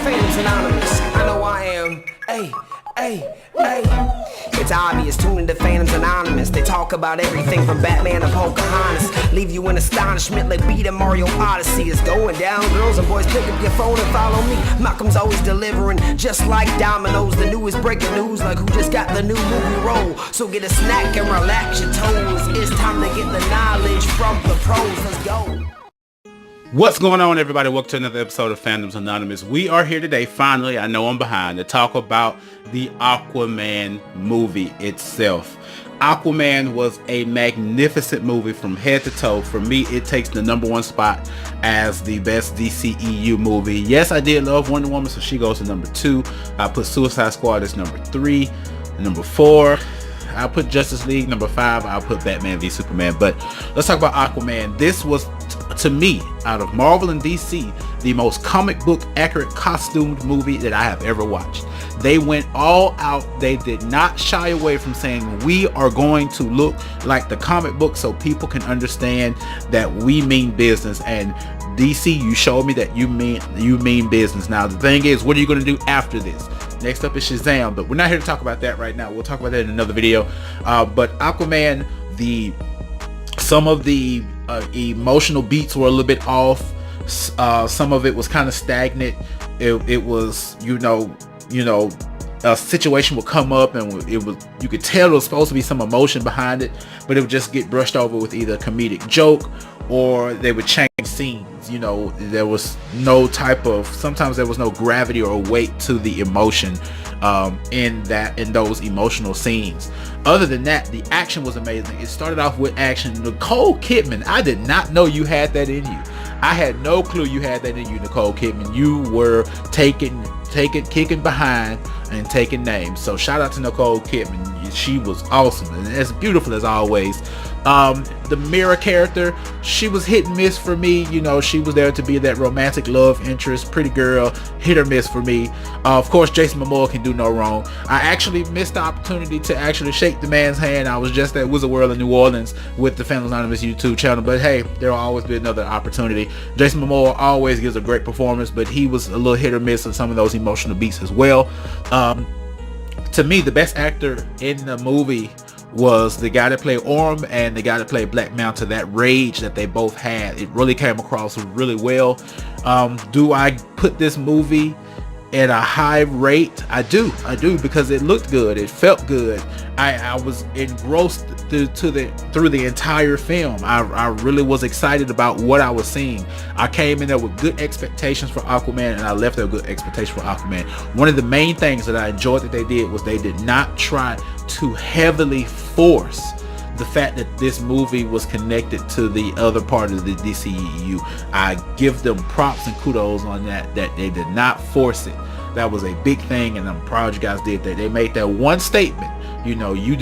Fandoms Anonymous. I know I am. Hey, hey, hey. It's obvious, tune into Fandoms Anonymous. They talk about everything from Batman to Pocahontas. Leave you in astonishment like beat a Mario Odyssey. It's going down, girls and boys, pick up your phone and follow me. Malcolm's always delivering, just like dominoes. The newest breaking news, like who just got the new movie role. So get a snack and relax your toes. It's time to get the knowledge from the pros. Let's go. What's going on, everybody? Welcome to another episode of Fandoms Anonymous. We are here today, finally, I know I'm behind, to talk about the Aquaman movie itself. Aquaman was a magnificent movie from head to toe. For me, it takes the #1 spot as the best DCEU movie. Yes, I did love Wonder Woman, so she goes to #2. I put Suicide Squad as #3. #4, I'll put Justice League. #5, I'll put Batman v Superman. But let's talk about Aquaman. This was, to me, out of Marvel and DC, the most comic book accurate costumed movie that I have ever watched. They went all out. They did not shy away from saying we are going to look like the comic book so people can understand that we mean business. And DC, you showed me that you mean business. Now the thing is, what are you going to do after this? Next up is Shazam, but we're not here to talk about that right now. We'll talk about that in another video. But Aquaman, some of the emotional beats were a little bit off. Some of it was kind of stagnant. It was, you know, a situation would come up and you could tell there was supposed to be some emotion behind it, but it would just get brushed over with either a comedic joke or they would change scenes. You know, there was no type of, sometimes there was no gravity or weight to the emotion in those emotional scenes. Other than that, the action was amazing. It started off with action. Nicole Kidman, I did not know you had that in you. I had no clue you had that in you, Nicole Kidman. You were kicking behind and taking names. So shout out to Nicole Kidman. She was awesome and as beautiful as always. The Mira character, she was hit and miss for me. You know, she was there to be that romantic love interest, pretty girl, hit or miss for me. Of course, Jason Momoa can do no wrong. I actually missed the opportunity to actually shake the man's hand. I was just at Wizard World in New Orleans with the Fandoms Anonymous YouTube channel, but hey, there'll always be another opportunity. Jason Momoa always gives a great performance, but he was a little hit or miss on some of those emotional beats as well. To me, the best actor in the movie was the guy that played Orm and the guy that played Black Manta. That rage that they both had, it really came across really well. Do I put this movie at a high rate? I do because it looked good, it felt good. I was engrossed through the entire film. I really was excited about what I was seeing. I came in there with good expectations for Aquaman and I left there with good expectations for Aquaman. One of the main things that I enjoyed that they did was they did not try to heavily force the fact that this movie was connected to the other part of the DCEU. I give them props and kudos on that they did not force it. That was a big thing, and I'm proud you guys did that. They made that one statement. You know, you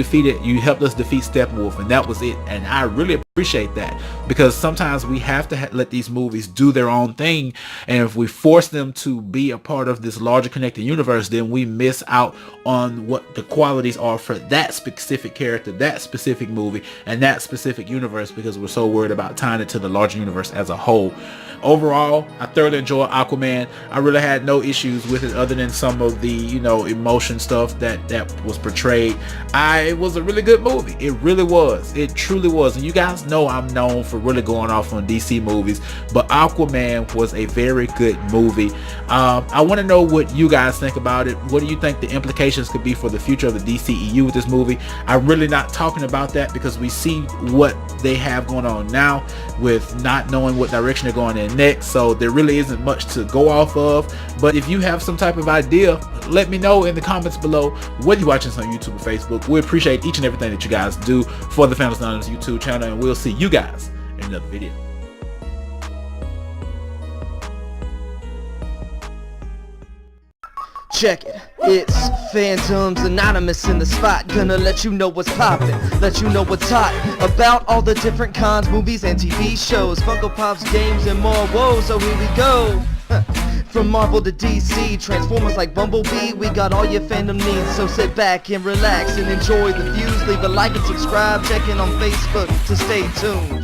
helped us defeat Steppenwolf, and that was it. And I really appreciate that, because sometimes we have to let these movies do their own thing, and if we force them to be a part of this larger connected universe, then we miss out on what the qualities are for that specific character, that specific movie, and that specific universe, because we're so worried about tying it to the larger universe as a whole. Overall, I thoroughly enjoyed Aquaman. I really had no issues with it other than some of the, you know, emotion stuff that was portrayed. It was a really good movie. It really was. It truly was. And you guys know I'm known for really going off on DC movies, but Aquaman was a very good movie. I want to know what you guys think about it. What do you think the implications could be for the future of the DCEU with this movie? I'm really not talking about that because we see what they have going on now with not knowing what direction they're going in next, so there really isn't much to go off of. But if you have some type of idea, let me know in the comments below, whether you're watching this on YouTube or Facebook. We appreciate each and everything that you guys do for the Fandoms Anonymous YouTube channel, and we'll see you guys in another video. Check it, it's Fandoms Anonymous in the spot. Gonna let you know what's poppin', let you know what's hot about all the different cons, movies, and TV shows, Funko Pops, games, and more. Whoa, so here we go. From Marvel to DC, Transformers like Bumblebee, we got all your fandom needs. So sit back and relax and enjoy the views. Leave a like and subscribe, check in on Facebook to stay tuned.